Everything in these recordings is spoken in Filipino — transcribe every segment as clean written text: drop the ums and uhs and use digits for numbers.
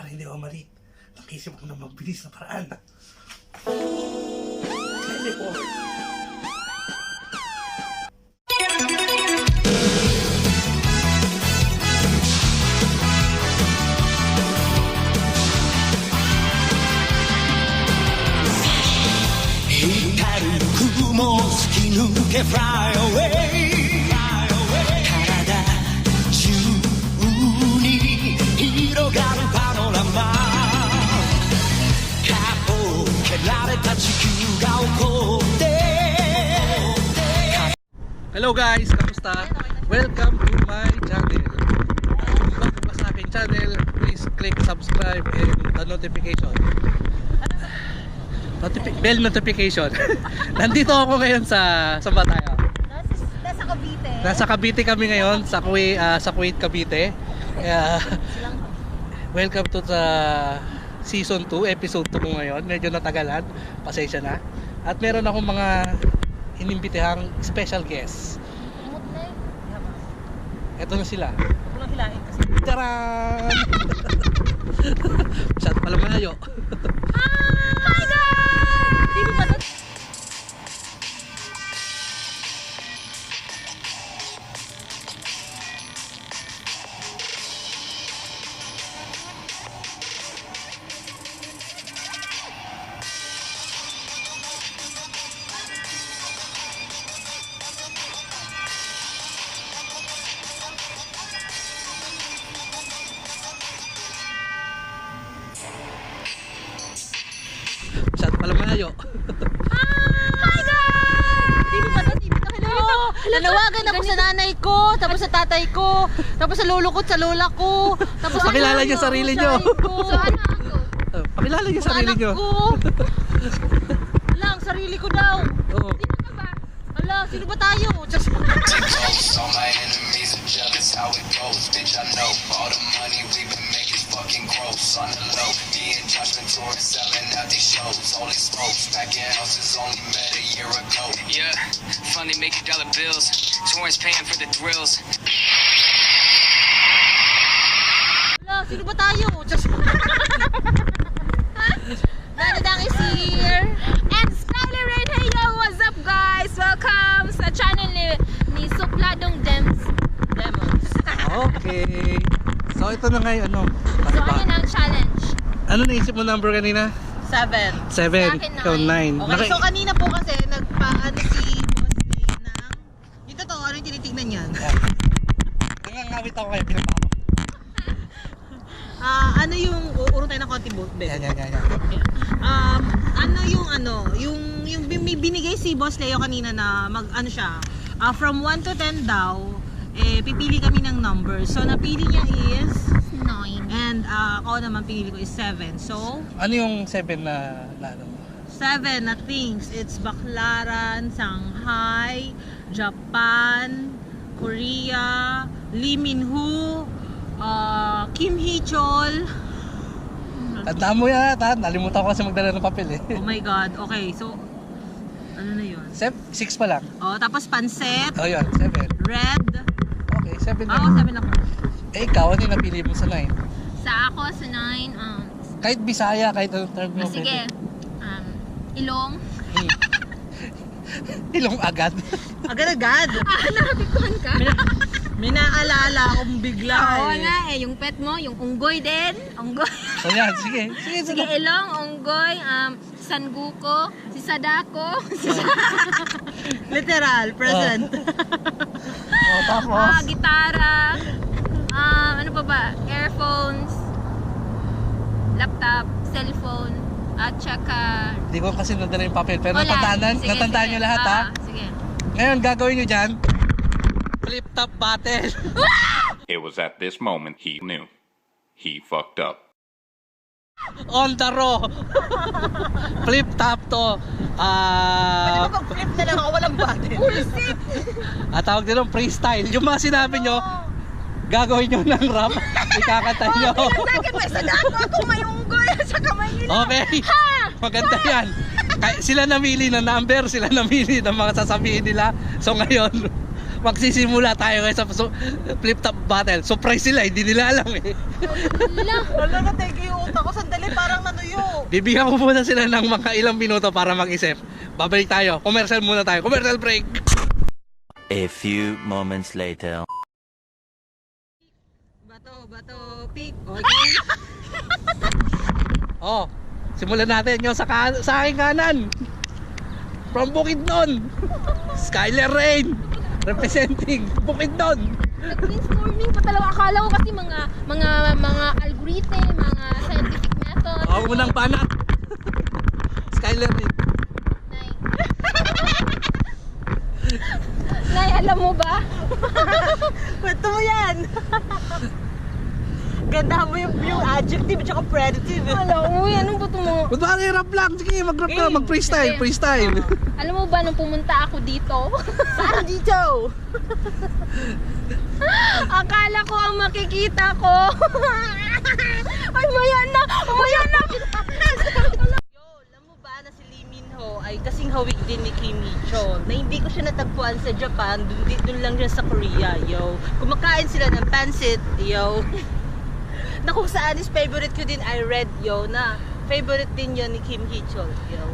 para hindi mamalit. Nakisip ko na mabilis na paraan. Teleport. Fly away, fly away. 体中に広がるパノラマかを蹴られた地球が起こって Hello guys, kamusta? Welcome to my channel. Kung bago ka sa aking channel, please click subscribe and the notification. Bell notification. Nandito ako ngayon sa ba tayo? Nasa Cavite. Nasa Cavite kami ngayon sa Kuwait, Cavite. Welcome to the season 2, episode 2 ko ngayon. Medyo natagalan, pasensya na. At meron akong mga inimbitehang special guests. Kumot na eh. Ito na sila. Huwag lang hilahin kasi. Taran! Masyado pala malayo. Hi guys! Sino ba ito? Masyado pala malayo. Hi guys! Sino ba ito? Nanawagan ako sa nanay ko, tapos sa tatay ko, tapos sa lolo ko, sa lola ko, tapos sa Pakilala niyo sarili niyo. Sa anak ko. Pakilala niyo Sa sarili anak niyo. ko. Lang, sarili ko daw. Oo. Sino ka ba? Hala, sino ba tayo? All my enemies are jealous how it goes. Bitch, I know all the money we've been making fucking gross. On the low, me and Josh Ventura selling out these shows. Holy smokes, packing houses only met a year ago. Yeah, funny making dollar bills. Torrance paying for the thrills. Hala, sino ba tayo? Nanadang is here. And Skyler Rain, hey yo, what's up guys? Welcome sa channel ni Supladong Demons. Okay. So ito na ngayon, ano? So ayun ang challenge. Ano naisip mo number kanina? 7. 7. Sa akin, Ikaw 9. Okay, so kanina po kasi nagpaano si Boss Lee ng... Yung totoo, ano yung tinitignan niyan? Nangangawit ako kayo, pinapa ako. Ano yung... Urong tayo ng konti boat, Yan. ano, yung binigay si Boss Leo kanina na ano siya, from 1 to 10 daw, pipili kami ng number. So, napili niya is 9. and ako naman pinili ko is 7. So, Ano yung 7 na ano? 7 na things. It's Baclaran, Shanghai, Japan, Korea, Lee Min-ho, Kim Hee-chol. Tandaan mo yan, nalimutan ko kasi magdala ng papel eh. Oh my God. Okay, so, ano na yun? 6 pa lang. Tapos pansit, Oh yun, 7. red. Okay, 7 na. Ako, 7 ako. Eh ikaw, ano yung napili mo sa 9? Sa ako, sa 9, Kahit Bisaya, kahit anong term mo. sige, Ilong. Ilong agad. Agad-agad. Nakapikuhan ka? May naalala akong bigla Oo eh. nga yung pet mo, yung unggoy din. Unggoy. So yan, sige. Sige, Ilong, unggoy, Sanguko, si Sadako, Literal, present. Tapos, gitara, ano pa ba, earphones, laptop, cellphone, at saka... hindi ko kasi nadala yung papel. Pero Wala. Sige, natandaan sige. nyo lahat ha. Sige. Ngayon, gagawin nyo dyan, flip top battle. It was at this moment he knew. He fucked up. On the raw. Flip top to. Mag-flip na lang ako, walang battle. Tawag din ng freestyle. Yung mga sinabi nyo, gagawin nyo ng rap. Ikakanta nyo. Bakit may Sadako? Ako may unggoy at saka may Ilong. Okay. Maganda yan. Sila namili ng number, sila namili ng mga sasabihin nila. So ngayon, magsisimula tayo guys sa flip top battle. Surprise sila, hindi nila alam eh. Wala na, thank you. Utak ko, sandali, parang nanuyo. Bibigyan ko muna sila ng mga ilang minuto para mag-isip. Babalik tayo. Commercial muna tayo. Commercial break. A few moments later. Bato, pick. Oh, simulan natin yung sa aking kanan. From Bukidnon, Skyler Rain, representing Bukidnon. Nag-brainstorming pa talaga. Akala ko kasi mga algorithm, mga scientific method. Ako munang banat. Skyler Rain. Nay. Nay, alam mo ba? Kwento mo yan. Ganda mo yung adjective at predative. Alam mo, yan, anong ba ito mo? Ba't ba hirap lang? Sige, mag-rap ka, mag-freestyle, freestyle. Alam mo ba, nung pumunta ako dito, Saan dito? akala ko ang makikita ko. Ay, maya na! Yo, alam mo ba na si Lee Min-ho ay kasing hawig din ni Kim Hee-chol na hindi ko siya natagpuan sa Japan, dun lang siya sa Korea, yo. Kumakain sila ng pancit, yo. Na kung saan is favorite ko din, I read, yo, na favorite din yun ni Kim Hee-chol, yo.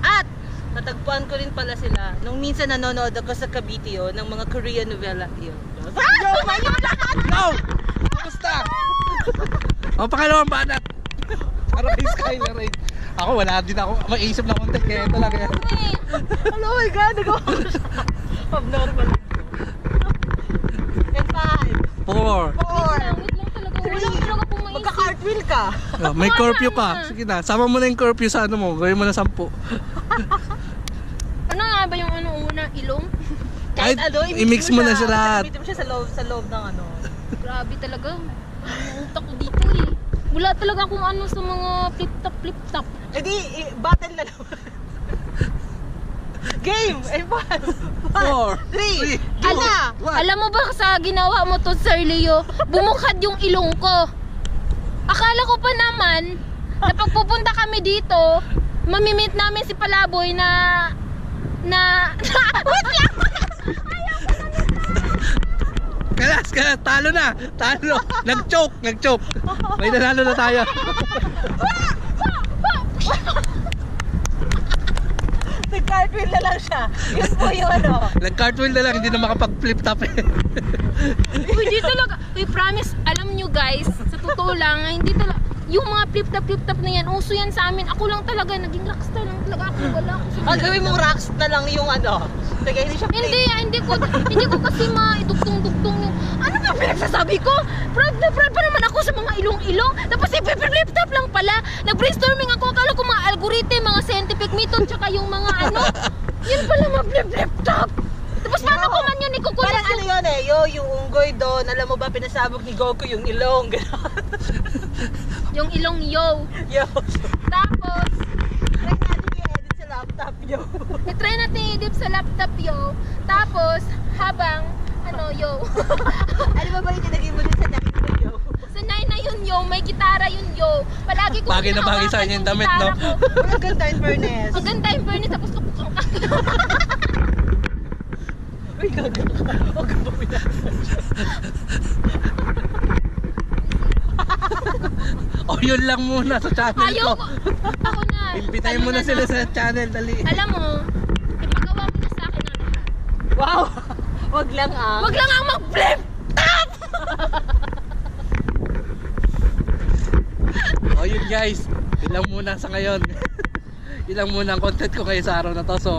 At natagpuan ko rin pala sila nung minsan nanonood ako sa Cavite, yo, ng mga Korean novela, yo. Yo, mayo lahat! No! Kamusta? O, pangalawang banat. Para kay Skyler Rain. Ako, wala din ako maisip na content, kaya ito lang yan. Oh my God, nagawa ko siya. Abnormal. And 5, 4. 4, Wait lang talaga. Wala ko talaga pong maisip. magka-cartwheel ka. Oh, may curfew ka. Sige na, sama mo na yung curfew sa ano mo. Gawin mo na 10. Ano nga ba yung una? Ilong? Kahit i-mix mo na siya lahat. Gamitin mo siya sa loob ng ano. Grabe talaga. Ang utak ko dito eh. Wala talaga akong ano sa mga flip-top. Eh di, battle na naman. Game! Eh, 5, 4, 3, ala! Alam mo ba sa ginawa mo to, Sir Leo? Bumukad yung ilong ko. Akala ko pa naman na pagpupunta kami dito, mamimit namin si Palaboy na wait lang! Kalas, talo na. Talo. Nag-choke. May nanalo na tayo. Nag-cartwheel na lang siya. Yun po yung ano. Nag-cartwheel na lang, hindi na makapag-flip top eh. Hindi talaga. We promise, alam nyo guys, sa totoo lang, hindi talaga, yung mga flip-top na yan, uso yan sa amin. Ako lang talaga, naging rockstar lang talaga ako. Wala ako sa Gawin mong rocks na lang yung ano. Sige, hindi siya Hindi ko kasi maidugtong-dugtong yung, ano ba pinagsasabi ko? Proud pa naman ako sa mga ilong-ilong. Tapos flip top lang pala. Nag-brainstorming ako, akala ko mga algorithm, mga scientific method, tsaka yung mga ano. Yun pala mga flip top. Tapos paano ko man yun ikukulat Parang ano yun eh, yung unggoy doon, alam mo ba, pinasabog ni Goku yung ilong, gano'n. yung ilong yo. Yo. Tapos, Try natin i-edit sa laptop, yo. i-try natin i-dip sa laptop yo. Tapos, habang, ano yo. Ano ba yung tinagay mo din sa nakit mo, yo? Sanay na yun yo, may gitara yun yo. Palagi ko Bagay na bagay sa kanya yung damit, no? Ang ganda in fairness. Ang ganda yung Bernie, tapos kapukang ka. Uy, gagawin ka. Huwag ka puminasan. O, yun lang muna sa channel Ayaw ko. ko. Ako na. Imbitahin mo na sila sa channel, dali. Alam mo, ipagawa mo na sa akin ang lahat. Wow! Huwag lang ah. Wag lang ang mag-flip top! O, yun guys. Yun lang muna sa ngayon. Yun lang muna ang content ko ngayon sa araw na to. So,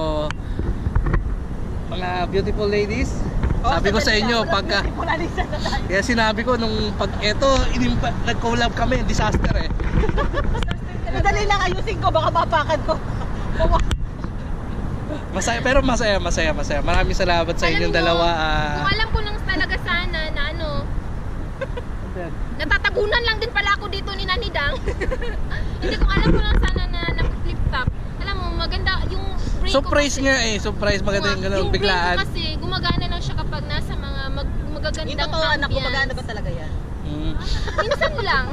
mga beautiful ladies, sabi ko sa inyo, pagka kaya sinabi ko nung pag eto nag-collab kami, disaster eh. Madali lang ayusin ko, baka mapakan ko. Masaya, pero masaya. Maraming salamat sa inyong Alam mo, dalawa. Kung alam ko lang talaga sana na ano, natatagunan lang din pala ako dito ni Nanidang. Hindi kung alam ko lang sana na flip top. Alam mo, maganda yung brain Surprise ko kasi. nga eh, surprise maganda yung ganun, Yung brain biglaan. ko kasi, gumagana lang siya kapag nasa mga magagandang Yung totoo anak, gumagana ba talaga yan? Minsan lang.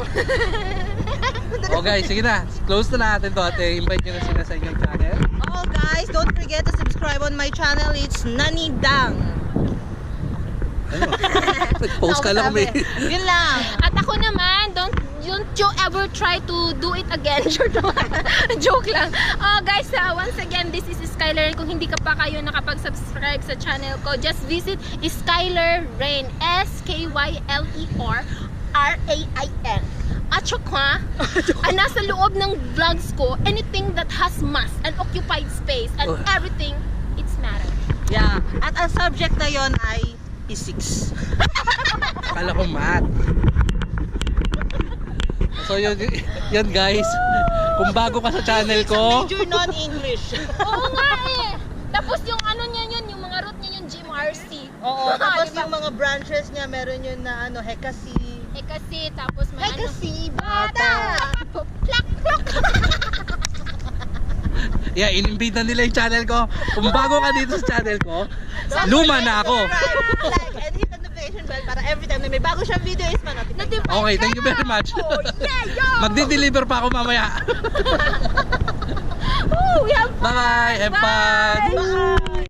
O guys, sige na, close na natin to at invite nyo na sila sa inyong channel. Oh guys, don't forget to subscribe on my channel. It's Nanidang. Nag-post ka lang kami. Yun lang. At ako naman, don't you ever try to do it again. Sure naman. Joke lang. Guys, once again, this is Skyler. Kung hindi ka pa kayo nakapag-subscribe sa channel ko, just visit Skyler Rain. SKYLER-RAIN. At saka, nasa loob ng vlogs ko, anything that has mass and occupied space and everything, it's matter. Yeah. At ang subject na yon ay physics. Akala ko math. So yun guys, kung bago ka sa channel ko, Major non-English. Oo nga eh. Tapos yung ano niya yun, yung mga root niya yung GMRC. Oo, tapos Diba? yung mga branches niya, meron yun na ano, Hekasi. Eh kasi, tapos may Hekasi, bata! Plak, plak! yeah, inimbita nila yung channel ko. Kung bago ka dito sa channel ko, luma na ako. Like, and hit the notification bell para every time na may bago siyang video is ma-notify. Okay, thank you very much. Magdi-deliver pa ako mamaya. Oh, we have fun! Bye! Have fun! Bye!